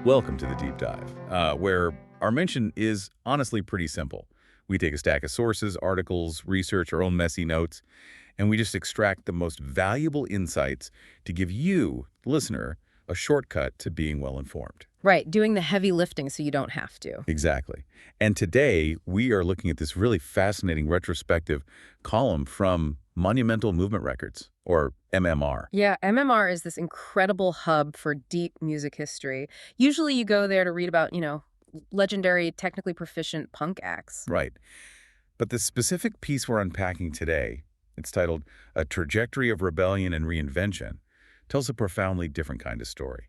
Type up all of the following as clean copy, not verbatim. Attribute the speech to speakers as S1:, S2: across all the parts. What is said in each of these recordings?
S1: Welcome to the Deep Dive, where our mission is honestly pretty simple. We take a stack of sources, articles, research, our own messy notes, and we just extract the most valuable insights to give you, the listener, a shortcut to being well-informed.
S2: Right, doing the heavy lifting so you don't have to.
S1: Exactly. And today, we are looking at this really fascinating retrospective column from Monumental Movement Records, or MMR.
S2: Yeah, MMR is this incredible hub for deep music history. Usually you go there to read about, legendary, technically proficient punk acts.
S1: Right. But the specific piece we're unpacking today, it's titled A Trajectory of Rebellion and Reinvention, tells a profoundly different kind of story.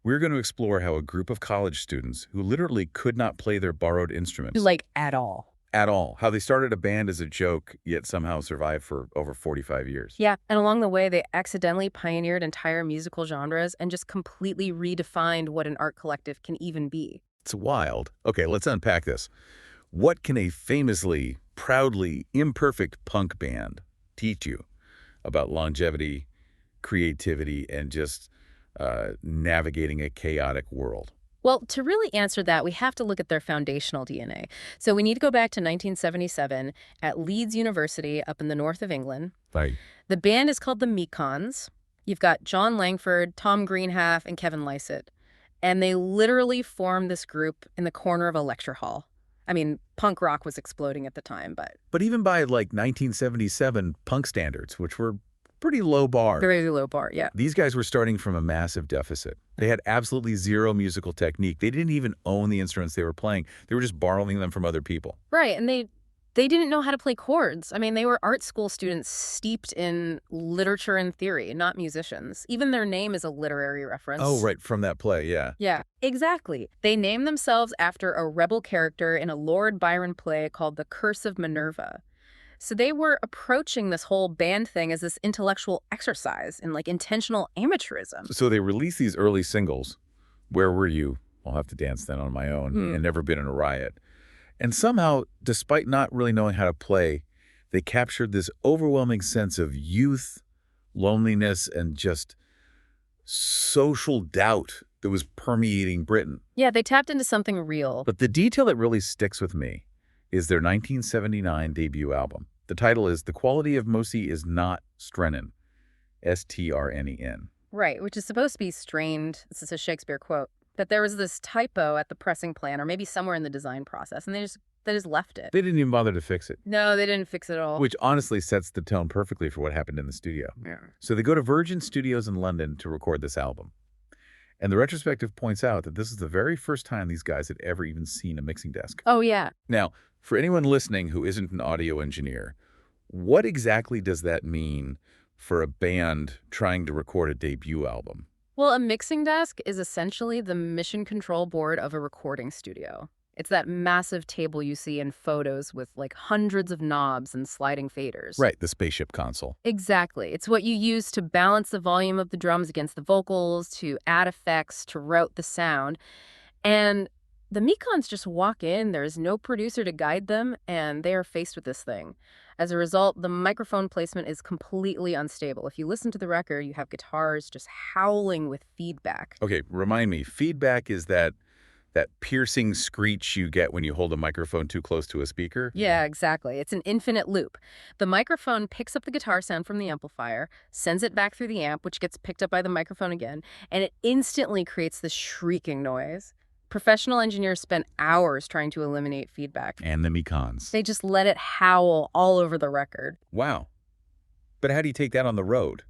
S1: We're going to explore how a group of college students who literally could not play their borrowed instruments
S2: At all.
S1: at all, how they started a band as a joke, yet somehow survived for over 45 years.
S2: Yeah, and along the way, they accidentally pioneered entire musical genres and just completely redefined what an art collective can even be.
S1: It's wild. Okay, let's unpack this. What can a famously, proudly imperfect punk band teach you about longevity, creativity, and just navigating a chaotic world?
S2: Well, to really answer that, we have to look at their foundational DNA. So we need to go back to 1977 at Leeds University up in the north of England.
S1: Right.
S2: The band is called the Mekons. You've got John Langford, Tom Greenhalgh, and Kevin Lycett. And they literally formed this group in the corner of a lecture hall. I mean, punk rock was exploding at the time, but...
S1: But even by, 1977 punk standards, which were pretty low bar.
S2: Very low bar, yeah.
S1: These guys were starting from a massive deficit. They had absolutely zero musical technique. They didn't even own the instruments they were playing. They were just borrowing them from other people.
S2: Right, and they didn't know how to play chords. I mean, they were art school students steeped in literature and theory, not musicians. Even their name is a literary reference.
S1: Oh, right, from that play, yeah.
S2: Yeah, exactly. They named themselves after a rebel character in a Lord Byron play called The Curse of Minerva. So they were approaching this whole band thing as this intellectual exercise in intentional amateurism.
S1: So they released these early singles, Where Were You? I'll Have to Dance Then on My Own, and Never Been in a Riot. And somehow, despite not really knowing how to play, they captured this overwhelming sense of youth, loneliness, and just social doubt that was permeating Britain.
S2: Yeah, they tapped into something real.
S1: But the detail that really sticks with me is their 1979 debut album. The title is The Quality of Mosi is Not Strennin, S-T-R-N-E-N.
S2: Right, which is supposed to be strained. This is a Shakespeare quote. But there was this typo at the pressing plant, or maybe somewhere in the design process, and they just left it.
S1: They didn't even bother to fix it.
S2: No, they didn't fix it at all.
S1: Which honestly sets the tone perfectly for what happened in the studio.
S2: Yeah.
S1: So they go to Virgin Studios in London to record this album. And the retrospective points out that this is the very first time these guys had ever even seen a mixing desk.
S2: Oh, yeah.
S1: Now, for anyone listening who isn't an audio engineer, what exactly does that mean for a band trying to record a debut album?
S2: Well, a mixing desk is essentially the mission control board of a recording studio. It's that massive table you see in photos with hundreds of knobs and sliding faders.
S1: Right, the spaceship console.
S2: Exactly. It's what you use to balance the volume of the drums against the vocals, to add effects, to route the sound. And the Mekons just walk in, there's no producer to guide them, and they are faced with this thing. As a result, the microphone placement is completely unstable. If you listen to the record, you have guitars just howling with feedback.
S1: Okay, remind me, feedback is that piercing screech you get when you hold a microphone too close to a speaker?
S2: Yeah, exactly. It's an infinite loop. The microphone picks up the guitar sound from the amplifier, sends it back through the amp, which gets picked up by the microphone again, and it instantly creates this shrieking noise. Professional engineers spent hours trying to eliminate feedback.
S1: And the Mekons.
S2: They just let it howl all over the record.
S1: Wow. But how do you take that on the road?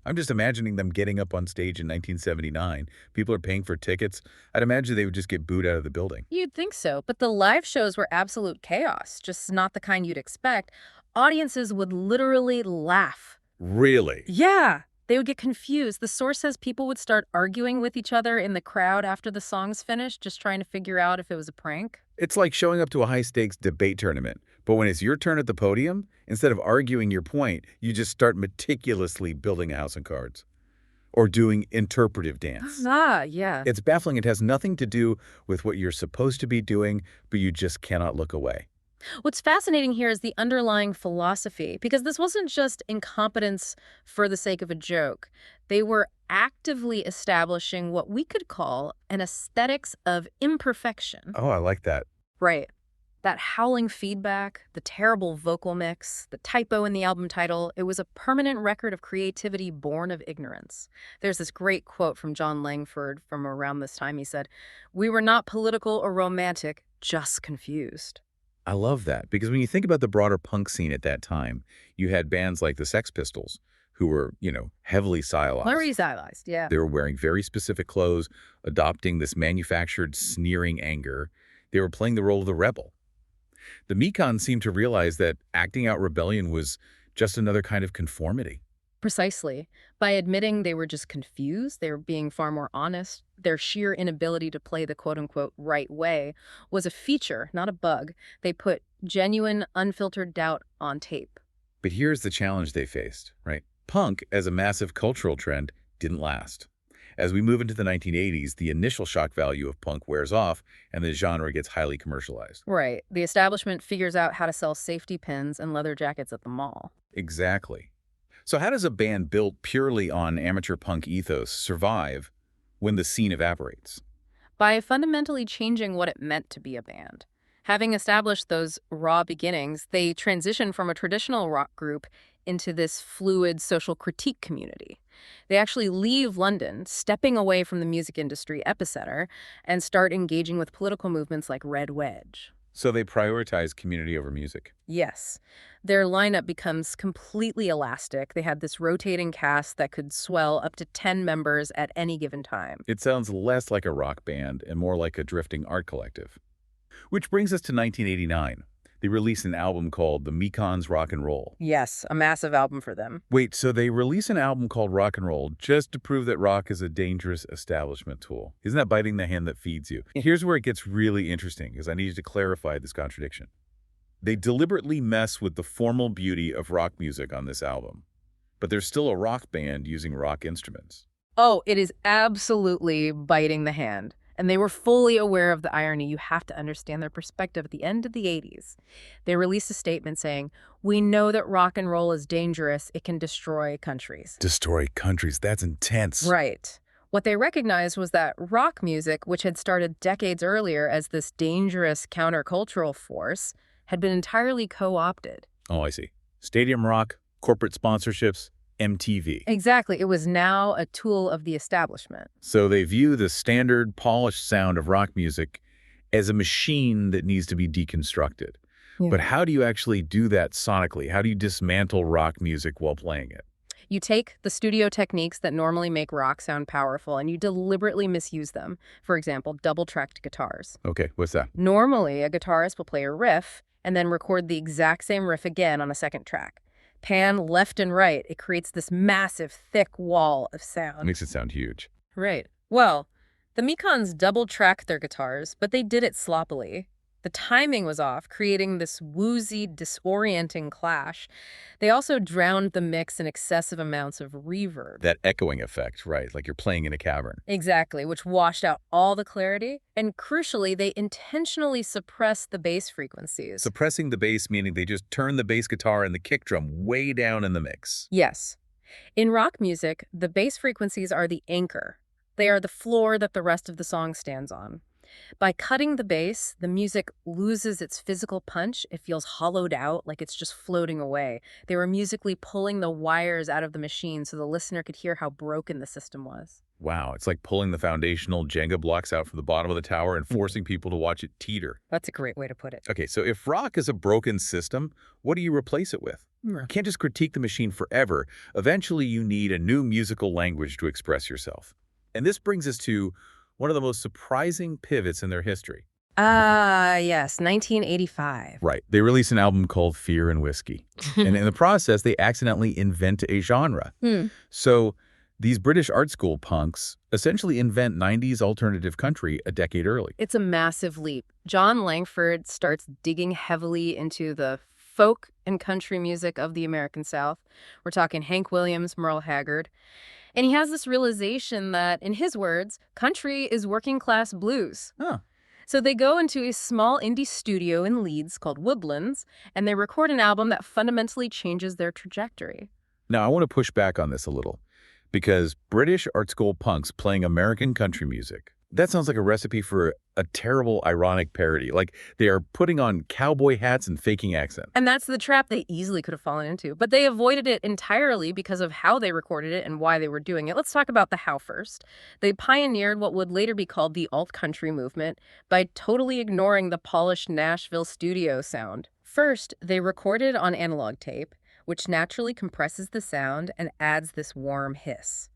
S1: I'm just imagining them getting up on stage in 1979. People are paying for tickets. I'd imagine they would just get booed out of the building.
S2: You'd think so, but the live shows were absolute chaos, just not the kind you'd expect. Audiences would literally laugh.
S1: Really?
S2: Yeah. They would get confused. The source says people would start arguing with each other in the crowd after the songs finished, just trying to figure out if it was a prank.
S1: It's like showing up to a high-stakes debate tournament. But when it's your turn at the podium, instead of arguing your point, you just start meticulously building a house of cards. Or doing interpretive dance.
S2: Ah, yeah.
S1: It's baffling. It has nothing to do with what you're supposed to be doing, but you just cannot look away.
S2: What's fascinating here is the underlying philosophy, because this wasn't just incompetence for the sake of a joke. They were actively establishing what we could call an aesthetics of imperfection.
S1: Oh, I like that.
S2: Right. That howling feedback, the terrible vocal mix, the typo in the album title, it was a permanent record of creativity born of ignorance. There's this great quote from John Langford from around this time. He said, "We were not political or romantic, just confused."
S1: I love that because when you think about the broader punk scene at that time, you had bands like the Sex Pistols who were, heavily stylized.
S2: Very stylized, yeah.
S1: They were wearing very specific clothes, adopting this manufactured sneering anger. They were playing the role of the rebel. The Mekons seemed to realize that acting out rebellion was just another kind of conformity.
S2: Precisely. By admitting they were just confused, they were being far more honest. Their sheer inability to play the quote-unquote right way was a feature, not a bug. They put genuine, unfiltered doubt on tape.
S1: But here's the challenge they faced, right? Punk, as a massive cultural trend, didn't last. As we move into the 1980s, the initial shock value of punk wears off and the genre gets highly commercialized.
S2: Right. The establishment figures out how to sell safety pins and leather jackets at the mall.
S1: Exactly. So how does a band built purely on amateur punk ethos survive when the scene evaporates?
S2: By fundamentally changing what it meant to be a band. Having established those raw beginnings, they transition from a traditional rock group into this fluid social critique community. They actually leave London, stepping away from the music industry epicenter, and start engaging with political movements like Red Wedge.
S1: So they prioritize community over music.
S2: Yes. Their lineup becomes completely elastic. They had this rotating cast that could swell up to 10 members at any given time.
S1: It sounds less like a rock band and more like a drifting art collective. Which brings us to 1989. They released an album called The Mekons Rock and Roll.
S2: Yes, a massive album for them.
S1: Wait, so they release an album called Rock and Roll just to prove that rock is a dangerous establishment tool. Isn't that biting the hand that feeds you? Here's where it gets really interesting, because I need you to clarify this contradiction. They deliberately mess with the formal beauty of rock music on this album, but they're still a rock band using rock instruments.
S2: Oh, it is absolutely biting the hand. And they were fully aware of the irony. You have to understand their perspective at the end of the 80s. They released a statement saying, "We know that rock and roll is dangerous. It can destroy countries."
S1: Destroy countries, that's intense.
S2: Right. What they recognized was that rock music, which had started decades earlier as this dangerous countercultural force, had been entirely co-opted.
S1: Oh, I see. Stadium rock, corporate sponsorships, MTV.
S2: Exactly. It was now a tool of the establishment.
S1: So they view the standard, polished sound of rock music as a machine that needs to be deconstructed.
S2: Yeah.
S1: But how do you actually do that sonically? How do you dismantle rock music while playing it?
S2: You take the studio techniques that normally make rock sound powerful and you deliberately misuse them. For example, double-tracked guitars.
S1: Okay, what's that?
S2: Normally, a guitarist will play a riff and then record the exact same riff again on a second track. Pan left and right, it creates this massive, thick wall of sound.
S1: Makes it sound huge.
S2: Right. Well, the Mekons double-tracked their guitars, but they did it sloppily. The timing was off, creating this woozy, disorienting clash. They also drowned the mix in excessive amounts of reverb.
S1: That echoing effect, right, like you're playing in a cavern.
S2: Exactly, which washed out all the clarity. And crucially, they intentionally suppressed the bass frequencies.
S1: Suppressing the bass meaning they just turn the bass guitar and the kick drum way down in the mix.
S2: Yes. In rock music, the bass frequencies are the anchor. They are the floor that the rest of the song stands on. By cutting the bass, the music loses its physical punch. It feels hollowed out, like it's just floating away. They were musically pulling the wires out of the machine so the listener could hear how broken the system was.
S1: Wow, it's like pulling the foundational Jenga blocks out from the bottom of the tower and forcing people to watch it teeter.
S2: That's a great way to put it.
S1: Okay, so if rock is a broken system, what do you replace it with? You can't just critique the machine forever. Eventually, you need a new musical language to express yourself. And this brings us to one of the most surprising pivots in their history.
S2: Yes, 1985.
S1: Right. They released an album called Fear and Whiskey. And in the process, they accidentally invent a genre. So these British art school punks essentially invent 90s alternative country a decade early.
S2: It's a massive leap. John Langford starts digging heavily into the folk and country music of the American South. We're talking Hank Williams, Merle Haggard. And he has this realization that, in his words, country is working-class blues.
S1: Huh.
S2: So they go into a small indie studio in Leeds called Woodlands, and they record an album that fundamentally changes their trajectory.
S1: Now, I want to push back on this a little. because British art school punks playing American country music. That sounds like a recipe for a terrible, ironic parody. Like they are putting on cowboy hats and faking accent.
S2: And that's the trap they easily could have fallen into. But they avoided it entirely because of how they recorded it and why they were doing it. Let's talk about the how first. They pioneered what would later be called the alt-country movement by totally ignoring the polished Nashville studio sound. First, they recorded on analog tape, which naturally compresses the sound and adds this warm hiss.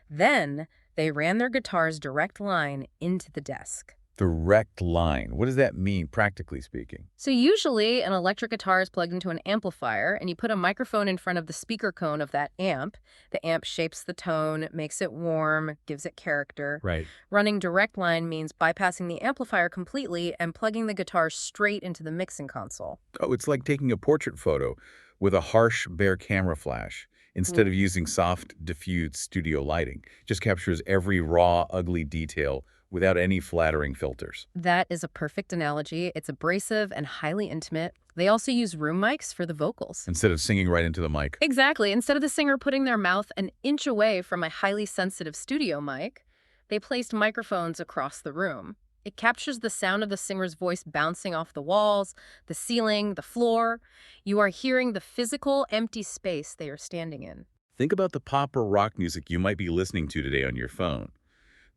S2: Then, they ran their guitar's direct line into the desk.
S1: Direct line. What does that mean, practically speaking?
S2: So usually, an electric guitar is plugged into an amplifier, and you put a microphone in front of the speaker cone of that amp. The amp shapes the tone, makes it warm, gives it character.
S1: Right.
S2: Running direct line means bypassing the amplifier completely and plugging the guitar straight into the mixing console.
S1: Oh, it's like taking a portrait photo with a harsh, bare camera flash. Instead of using soft, diffused studio lighting, just captures every raw, ugly detail without any flattering filters.
S2: That is a perfect analogy. It's abrasive and highly intimate. They also use room mics for the vocals.
S1: Instead of singing right into the mic.
S2: Exactly. Instead of the singer putting their mouth an inch away from a highly sensitive studio mic, they placed microphones across the room. It captures the sound of the singer's voice bouncing off the walls, the ceiling, the floor. You are hearing the physical, empty space they are standing in.
S1: Think about the pop or rock music you might be listening to today on your phone.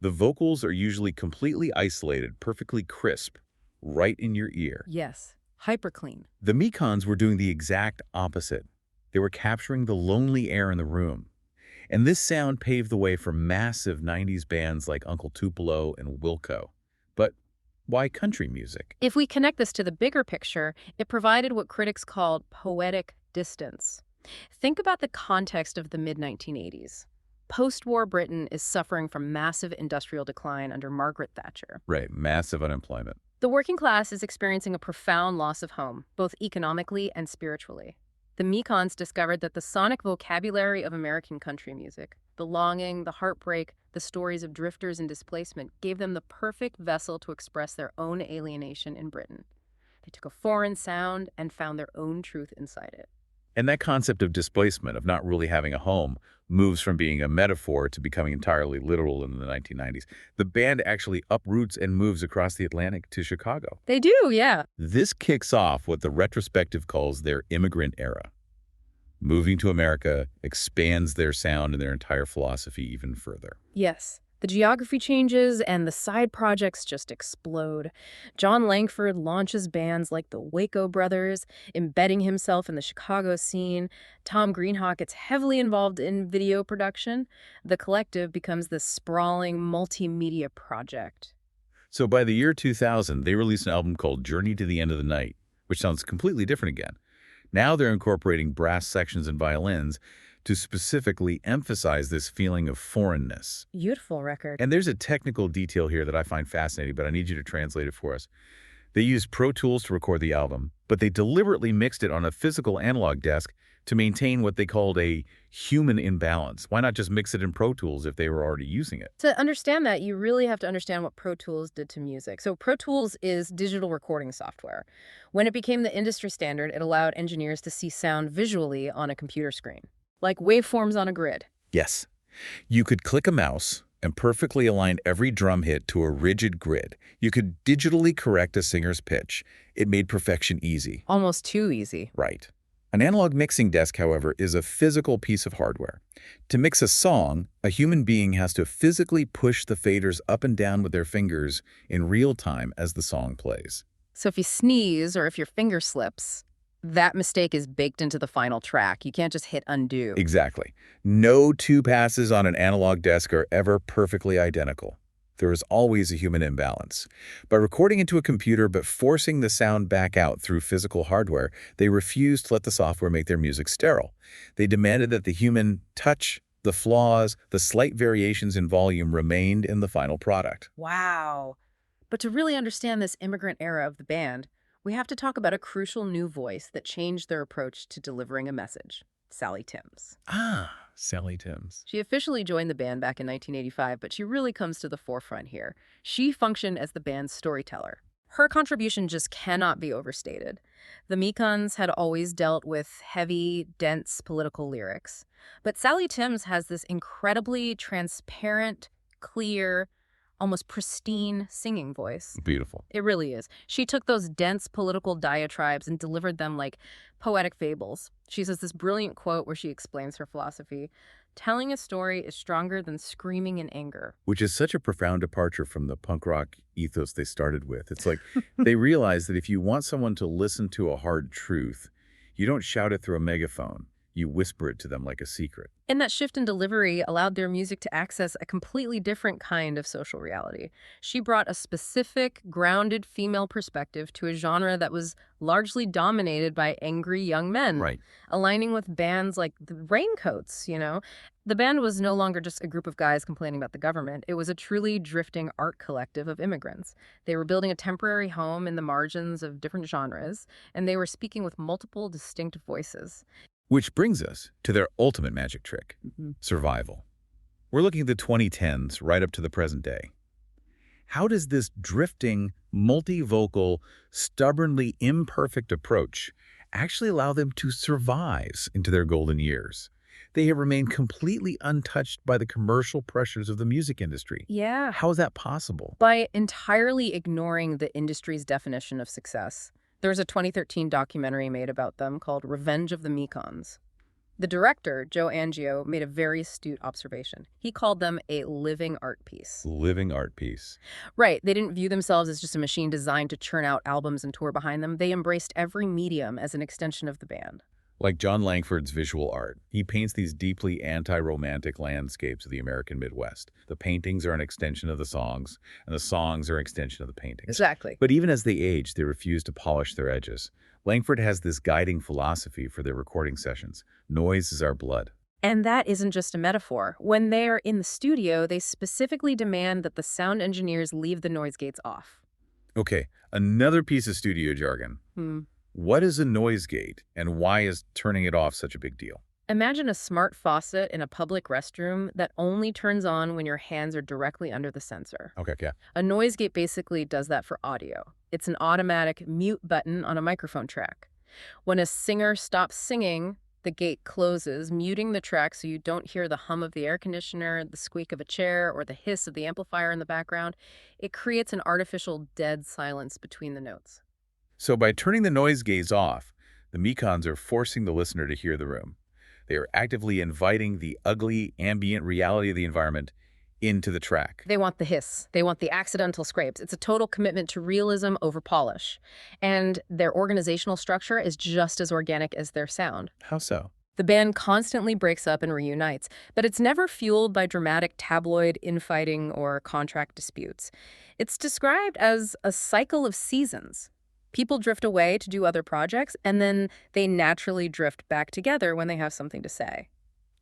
S1: The vocals are usually completely isolated, perfectly crisp, right in your ear.
S2: Yes, hyper clean.
S1: The Mekons were doing the exact opposite. They were capturing the lonely air in the room. And this sound paved the way for massive 90s bands like Uncle Tupelo and Wilco. But why country music?
S2: If we connect this to the bigger picture, it provided what critics called poetic distance. Think about the context of the mid-1980s. Post-war Britain is suffering from massive industrial decline under Margaret Thatcher.
S1: Right, massive unemployment.
S2: The working class is experiencing a profound loss of home, both economically and spiritually. The Mekons discovered that the sonic vocabulary of American country music, the longing, the heartbreak, the stories of drifters and displacement, gave them the perfect vessel to express their own alienation in Britain. They took a foreign sound and found their own truth inside it.
S1: And that concept of displacement, of not really having a home, moves from being a metaphor to becoming entirely literal in the 1990s. The band actually uproots and moves across the Atlantic to Chicago.
S2: They do, yeah.
S1: This kicks off what the retrospective calls their immigrant era. Moving to America expands their sound and their entire philosophy even further.
S2: Yes. The geography changes and the side projects just explode. John Langford launches bands like the Waco Brothers, embedding himself in the Chicago scene. Tom Greenhawk gets heavily involved in video production. The collective becomes this sprawling multimedia project.
S1: So by the year 2000, they released an album called Journey to the End of the Night, which sounds completely different again. Now they're incorporating brass sections and violins to specifically emphasize this feeling of foreignness.
S2: Beautiful record.
S1: And there's a technical detail here that I find fascinating, but I need you to translate it for us. They used Pro Tools to record the album, but they deliberately mixed it on a physical analog desk to maintain what they called a human imbalance. Why not just mix it in Pro Tools if they were already using it?
S2: To understand that, you really have to understand what Pro Tools did to music. So Pro Tools is digital recording software. When it became the industry standard, it allowed engineers to see sound visually on a computer screen, like waveforms on a grid.
S1: Yes. You could click a mouse and perfectly align every drum hit to a rigid grid. You could digitally correct a singer's pitch. It made perfection easy.
S2: Almost too easy.
S1: Right. An analog mixing desk, however, is a physical piece of hardware. To mix a song, a human being has to physically push the faders up and down with their fingers in real time as the song plays.
S2: So if you sneeze or if your finger slips, that mistake is baked into the final track. You can't just hit undo.
S1: Exactly. No two passes on an analog desk are ever perfectly identical. There is always a human imbalance. By recording into a computer but forcing the sound back out through physical hardware, they refused to let the software make their music sterile. They demanded that the human touch, the flaws, the slight variations in volume remained in the final product.
S2: Wow. But to really understand this immigrant era of the band, we have to talk about a crucial new voice that changed their approach to delivering a message. Sally Timms.
S1: Ah, Sally Timms.
S2: She officially joined the band back in 1985, but she really comes to the forefront here. She functioned as the band's storyteller. Her contribution just cannot be overstated. The Mekons had always dealt with heavy, dense political lyrics. But Sally Timms has this incredibly transparent, clear, almost pristine singing voice.
S1: Beautiful.
S2: It really is. She took those dense political diatribes and delivered them like poetic fables. She says this brilliant quote where she explains her philosophy. Telling a story is stronger than screaming in anger.
S1: Which is such a profound departure from the punk rock ethos they started with. It's like they realize that if you want someone to listen to a hard truth, you don't shout it through a megaphone. You whisper it to them like a secret.
S2: And that shift in delivery allowed their music to access a completely different kind of social reality. She brought a specific, grounded female perspective to a genre that was largely dominated by angry young men.
S1: Right.
S2: Aligning with bands like the Raincoats, The band was no longer just a group of guys complaining about the government. It was a truly drifting art collective of immigrants. They were building a temporary home in the margins of different genres, and they were speaking with multiple distinct voices.
S1: Which brings us to their ultimate magic trick, survival. We're looking at the 2010s right up to the present day. How does this drifting, multivocal, stubbornly imperfect approach actually allow them to survive into their golden years? They have remained completely untouched by the commercial pressures of the music industry.
S2: Yeah.
S1: How is that possible?
S2: By entirely ignoring the industry's definition of success. There's a 2013 documentary made about them called Revenge of the Mekons. The director, Joe Angio, made a very astute observation. He called them a living art piece.
S1: Living art piece.
S2: Right. They didn't view themselves as just a machine designed to churn out albums and tour behind them. They embraced every medium as an extension of the band.
S1: Like John Langford's visual art, he paints these deeply anti-romantic landscapes of the American Midwest. The paintings are an extension of the songs, and the songs are an extension of the paintings.
S2: Exactly.
S1: But even as they age, they refuse to polish their edges. Langford has this guiding philosophy for their recording sessions. Noise is our blood.
S2: And that isn't just a metaphor. When they're in the studio, they specifically demand that the sound engineers leave the noise gates off.
S1: Okay, another piece of studio jargon. What is a noise gate, and why is turning it off such a big deal?
S2: Imagine a smart faucet in a public restroom that only turns on when your hands are directly under the sensor.
S1: Okay, yeah.
S2: A noise gate basically does that for audio. It's an automatic mute button on a microphone track. When a singer stops singing, the gate closes, muting the track so you don't hear the hum of the air conditioner, the squeak of a chair, or the hiss of the amplifier in the background. It creates an artificial dead silence between the notes.
S1: So by turning the noise gates off, the Mekons are forcing the listener to hear the room. They are actively inviting the ugly, ambient reality of the environment into the track.
S2: They want the hiss. They want the accidental scrapes. It's a total commitment to realism over polish. And their organizational structure is just as organic as their sound.
S1: How so?
S2: The band constantly breaks up and reunites, but it's never fueled by dramatic tabloid infighting or contract disputes. It's described as a cycle of seasons. People drift away to do other projects, and then they naturally drift back together when they have something to say.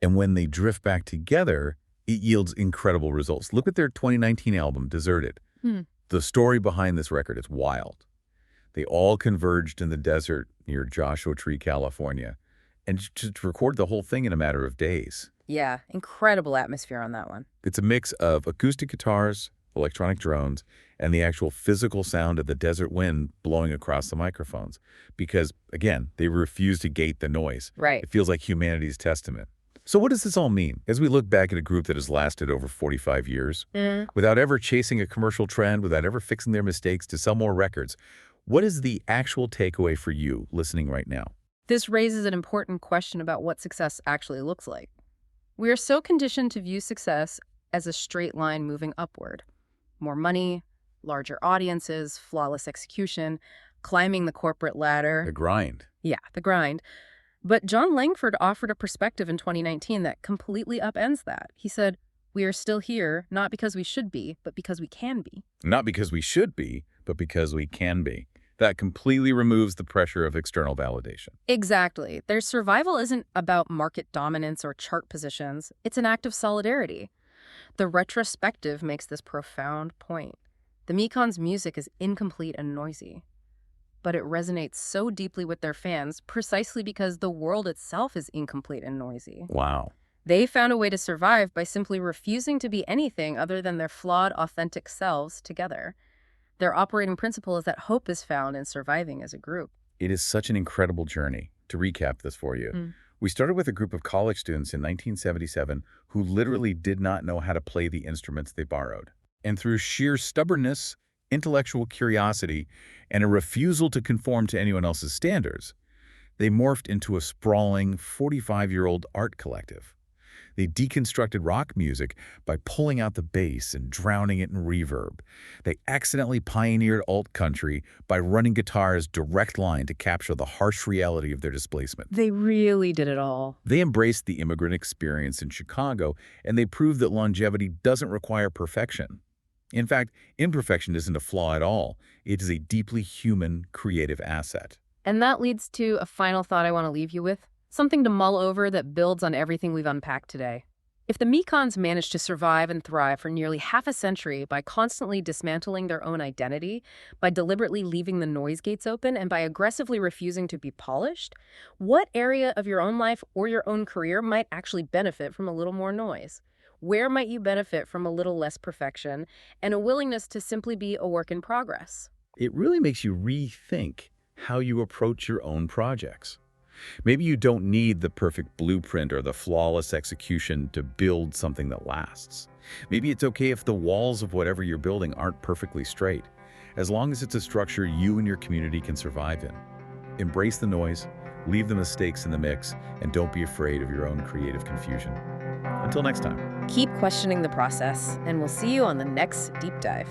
S1: And when they drift back together, it yields incredible results. Look at their 2019 album, Deserted. The story behind this record is wild. They all converged in the desert near Joshua Tree, California, and just record the whole thing in a matter of days.
S2: Yeah, incredible atmosphere on that one.
S1: It's a mix of acoustic guitars, electronic drones, and the actual physical sound of the desert wind blowing across the microphones. Because, again, they refuse to gate the noise.
S2: Right.
S1: It feels like humanity's testament. So what does this all mean? As we look back at a group that has lasted over 45 years, without ever chasing a commercial trend, without ever fixing their mistakes to sell more records, what is the actual takeaway for you listening right now?
S2: This raises an important question about what success actually looks like. We are so conditioned to view success as a straight line moving upward. More money, larger audiences, flawless execution, climbing the corporate ladder.
S1: The grind.
S2: Yeah, the grind. But John Langford offered a perspective in 2019 that completely upends that. He said, "We are still here, not because we should be, but because we can be."
S1: Not because we should be, but because we can be. That completely removes the pressure of external validation.
S2: Exactly. Their survival isn't about market dominance or chart positions. It's an act of solidarity. The retrospective makes this profound point. The Mekons' music is incomplete and noisy, but it resonates so deeply with their fans precisely because the world itself is incomplete and noisy.
S1: Wow.
S2: They found a way to survive by simply refusing to be anything other than their flawed, authentic selves together. Their operating principle is that hope is found in surviving as a group.
S1: It is such an incredible journey. To recap this for you, we started with a group of college students in 1977 who literally did not know how to play the instruments they borrowed. And through sheer stubbornness, intellectual curiosity, and a refusal to conform to anyone else's standards, they morphed into a sprawling 45-year-old art collective. They deconstructed rock music by pulling out the bass and drowning it in reverb. They accidentally pioneered alt country by running guitar's direct line to capture the harsh reality of their displacement.
S2: They really did it all.
S1: They embraced the immigrant experience in Chicago, and they proved that longevity doesn't require perfection. In fact, imperfection isn't a flaw at all. It is a deeply human, creative asset.
S2: And that leads to a final thought I want to leave you with. Something to mull over that builds on everything we've unpacked today. If the Mekons managed to survive and thrive for nearly half a century by constantly dismantling their own identity, by deliberately leaving the noise gates open, and by aggressively refusing to be polished, what area of your own life or your own career might actually benefit from a little more noise? Where might you benefit from a little less perfection and a willingness to simply be a work in progress?
S1: It really makes you rethink how you approach your own projects. Maybe you don't need the perfect blueprint or the flawless execution to build something that lasts. Maybe it's okay if the walls of whatever you're building aren't perfectly straight, as long as it's a structure you and your community can survive in. Embrace the noise, leave the mistakes in the mix, and don't be afraid of your own creative confusion. Until next time.
S2: Keep questioning the process, and we'll see you on the next Deep Dive.